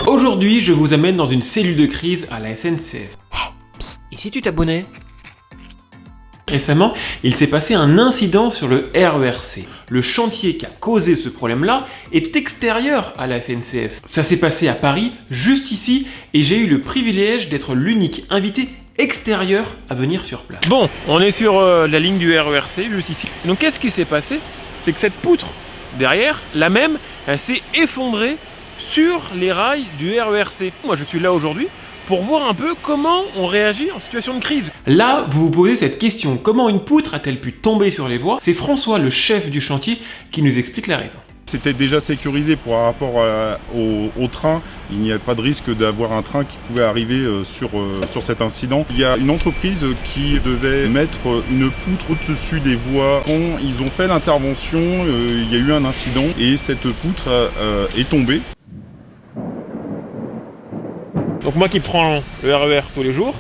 Aujourd'hui, je vous amène dans une cellule de crise à la SNCF. Psst, et si tu t'abonnais? Récemment, il s'est passé un incident sur le RERC. Le chantier qui a causé ce problème-là est extérieur à la SNCF. Ça s'est passé à Paris, juste ici, et j'ai eu le privilège d'être l'unique invité extérieur à venir sur place. Bon, on est sur la ligne du RERC, juste ici. Donc qu'est-ce qui s'est passé? C'est que cette poutre, derrière, la même, elle s'est effondrée sur les rails du RERC. Moi, je suis là aujourd'hui pour voir un peu comment on réagit en situation de crise. Là, vous vous posez cette question, comment une poutre a-t-elle pu tomber sur les voies? C'est François, le chef du chantier, qui nous explique la raison. C'était déjà sécurisé par rapport au train. Il n'y a pas de risque d'avoir un train qui pouvait arriver sur cet incident. Il y a une entreprise qui devait mettre une poutre au-dessus des voies. Quand ils ont fait l'intervention, il y a eu un incident et cette poutre est tombée. Donc moi qui prends le RER tous les jours,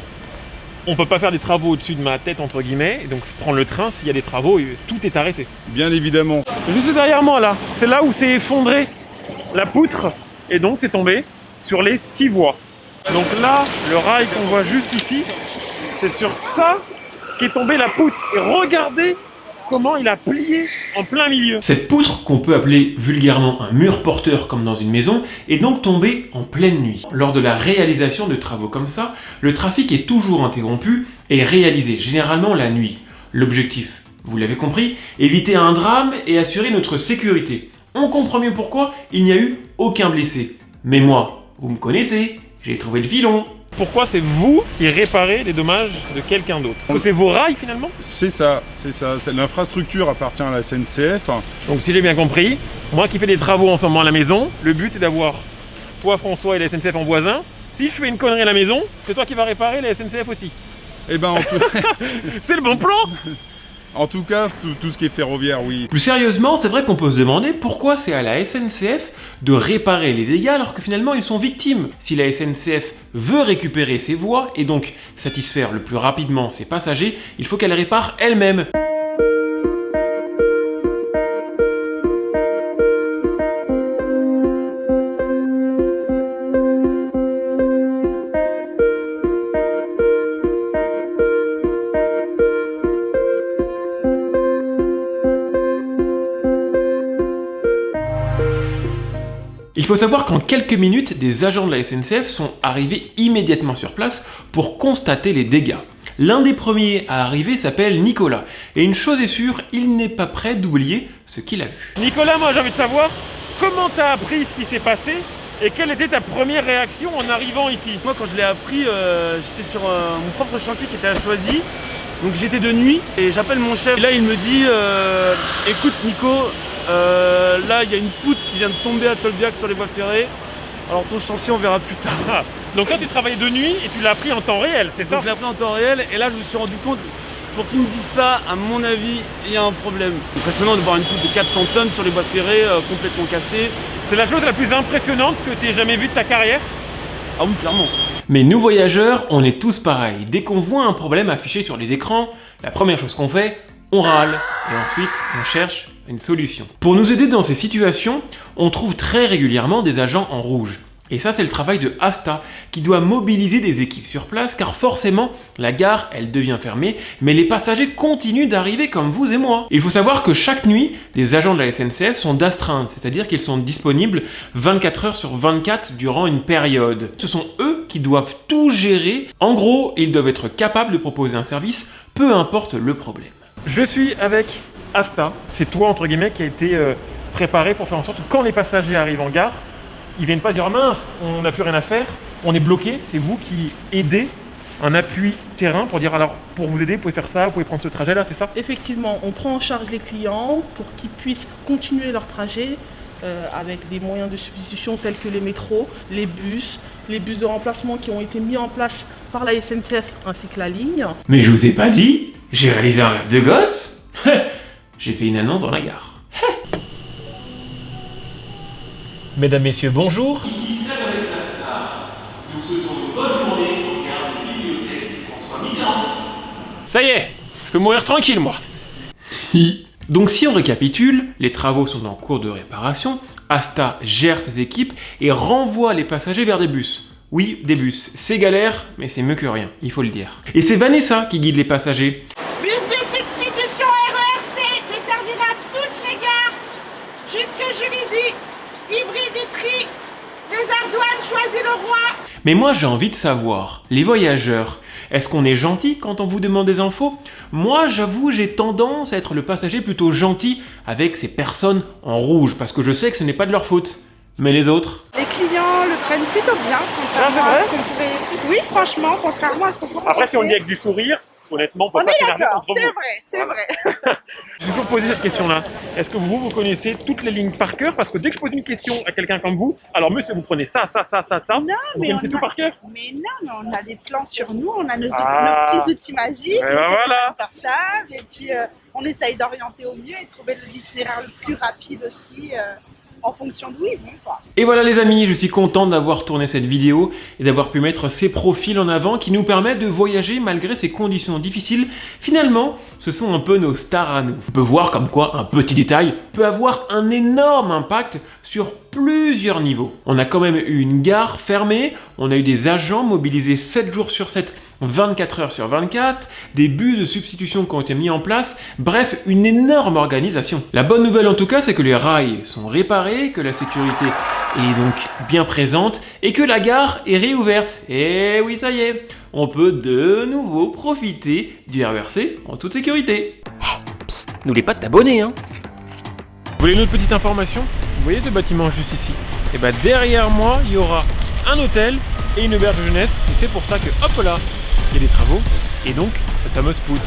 on peut pas faire des travaux au-dessus de ma tête entre guillemets, et donc je prends le train s'il y a des travaux et tout est arrêté. Bien évidemment. Juste derrière moi là, c'est là où s'est effondrée la poutre et donc c'est tombé sur les 6 voies. Donc là, le rail qu'on voit juste ici, c'est sur ça qu'est tombée la poutre. Et regardez comment il a plié en plein milieu. Cette poutre, qu'on peut appeler vulgairement un mur porteur comme dans une maison, est donc tombée en pleine nuit. Lors de la réalisation de travaux comme ça, le trafic est toujours interrompu et réalisé généralement la nuit. L'objectif, vous l'avez compris, éviter un drame et assurer notre sécurité. On comprend mieux pourquoi il n'y a eu aucun blessé. Mais moi, vous me connaissez, j'ai trouvé le filon. Pourquoi c'est vous qui réparez les dommages de quelqu'un d'autre? C'est vos rails finalement? C'est ça. L'infrastructure appartient à la SNCF. Donc si j'ai bien compris, moi qui fais des travaux en ce moment à la maison, le but c'est d'avoir toi François et la SNCF en voisin. Si je fais une connerie à la maison, c'est toi qui vas réparer la SNCF aussi. Eh ben, c'est le bon plan! En tout cas, tout ce qui est ferroviaire, oui. Plus sérieusement, c'est vrai qu'on peut se demander pourquoi c'est à la SNCF de réparer les dégâts alors que finalement ils sont victimes. Si la SNCF veut récupérer ses voies et donc satisfaire le plus rapidement ses passagers, il faut qu'elle répare elle-même. Il faut savoir qu'en quelques minutes, des agents de la SNCF sont arrivés immédiatement sur place pour constater les dégâts. L'un des premiers à arriver s'appelle Nicolas. Et une chose est sûre, il n'est pas prêt d'oublier ce qu'il a vu. Nicolas, moi j'ai envie de savoir comment tu as appris ce qui s'est passé et quelle était ta première réaction en arrivant ici? Moi quand je l'ai appris, j'étais sur mon propre chantier qui était à Choisy. Donc j'étais de nuit et j'appelle mon chef. Et là il me dit écoute Nico, là il y a une poutre qui vient de tomber à Tolbiac sur les voies ferrées. Alors ton chantier on verra plus tard. Ah. Donc toi tu travaillais de nuit et tu l'as appris en temps réel, c'est ça? Donc je l'ai appris en temps réel et là je me suis rendu compte, pour qu'il me dise ça, à mon avis, il y a un problème. Impressionnant de voir une poutre de 400 tonnes sur les voies ferrées complètement cassée. C'est la chose la plus impressionnante que tu aies jamais vue de ta carrière? Ah oui, clairement. Mais nous voyageurs, on est tous pareils. Dès qu'on voit un problème affiché sur les écrans, la première chose qu'on fait, on râle et ensuite on cherche une solution. Pour nous aider dans ces situations, on trouve très régulièrement des agents en rouge. Et ça, c'est le travail de Asta, qui doit mobiliser des équipes sur place, car forcément, la gare, elle devient fermée, mais les passagers continuent d'arriver comme vous et moi. Il faut savoir que chaque nuit, les agents de la SNCF sont d'astreinte, c'est-à-dire qu'ils sont disponibles 24 heures sur 24 durant une période. Ce sont eux qui doivent tout gérer. En gros, ils doivent être capables de proposer un service, peu importe le problème. Je suis avec Asta. C'est toi, entre guillemets, qui a été préparé pour faire en sorte que quand les passagers arrivent en gare, ils viennent pas dire mince, on n'a plus rien à faire, on est bloqué. C'est vous qui aidez un appui terrain pour dire alors pour vous aider, vous pouvez faire ça, vous pouvez prendre ce trajet là, c'est ça? Effectivement, on prend en charge les clients pour qu'ils puissent continuer leur trajet avec des moyens de substitution tels que les métros, les bus de remplacement qui ont été mis en place par la SNCF ainsi que la ligne. Mais je vous ai pas dit, j'ai réalisé un rêve de gosse. J'ai fait une annonce dans la gare. Mesdames, Messieurs, bonjour. Ici Samuel Plastar. Nous vous souhaitons une bonne journée au gare de bibliothèque François Mitterrand. Ça y est, je peux mourir tranquille, moi. Donc si on récapitule, les travaux sont en cours de réparation, Asta gère ses équipes et renvoie les passagers vers des bus. Oui, des bus, c'est galère, mais c'est mieux que rien, il faut le dire. Et c'est Vanessa qui guide les passagers. Bus de substitution RERC desservira toutes les gares jusque Juvisy, Ivry-Vitry, les Ardoines, Choisy-le-Roi. Mais moi j'ai envie de savoir, les voyageurs, est-ce qu'on est gentil quand on vous demande des infos? Moi j'avoue j'ai tendance à être le passager plutôt gentil avec ces personnes en rouge, parce que je sais que ce n'est pas de leur faute. Mais les autres? Les clients le prennent plutôt bien, contrairement à ce qu'on pourrait... Oui, franchement, contrairement à ce qu'on pourrait Après si on le dit penser. avec du sourire, honnêtement on peut On pas est s'énerver d'accord, contre c'est vous. vrai, c'est Voilà. vrai. J'ai toujours posé cette question-là. Est-ce que vous connaissez toutes les lignes par cœur? Parce que dès que je pose une question à quelqu'un comme vous, alors monsieur, vous prenez ça, Non, vous mais connaissez on tout a- par cœur? Mais non, mais on a des plans sur nous, on a nos Ah. petits outils magiques, ben nos voilà. téléphones portables, et puis on essaye d'orienter au mieux et de trouver l'itinéraire le plus rapide aussi, en fonction d'où ils vont, quoi. Et voilà les amis, je suis content d'avoir tourné cette vidéo et d'avoir pu mettre ces profils en avant qui nous permettent de voyager malgré ces conditions difficiles. Finalement, ce sont un peu nos stars à nous. On peut voir comme quoi un petit détail peut avoir un énorme impact sur plusieurs niveaux. On a quand même eu une gare fermée, on a eu des agents mobilisés 7 jours sur 7, 24 heures sur 24, des bus de substitution qui ont été mis en place, bref, une énorme organisation. La bonne nouvelle en tout cas, c'est que les rails sont réparés, que la sécurité est donc bien présente et que la gare est réouverte. Et oui, ça y est, on peut de nouveau profiter du RERC en toute sécurité. Psst, n'oublie pas de t'abonner, hein. Vous voulez une autre petite information? Vous voyez ce bâtiment juste ici? Et bah derrière moi, il y aura un hôtel et une auberge de jeunesse. Et c'est pour ça que hop là, il y a des travaux et donc cette fameuse poutre.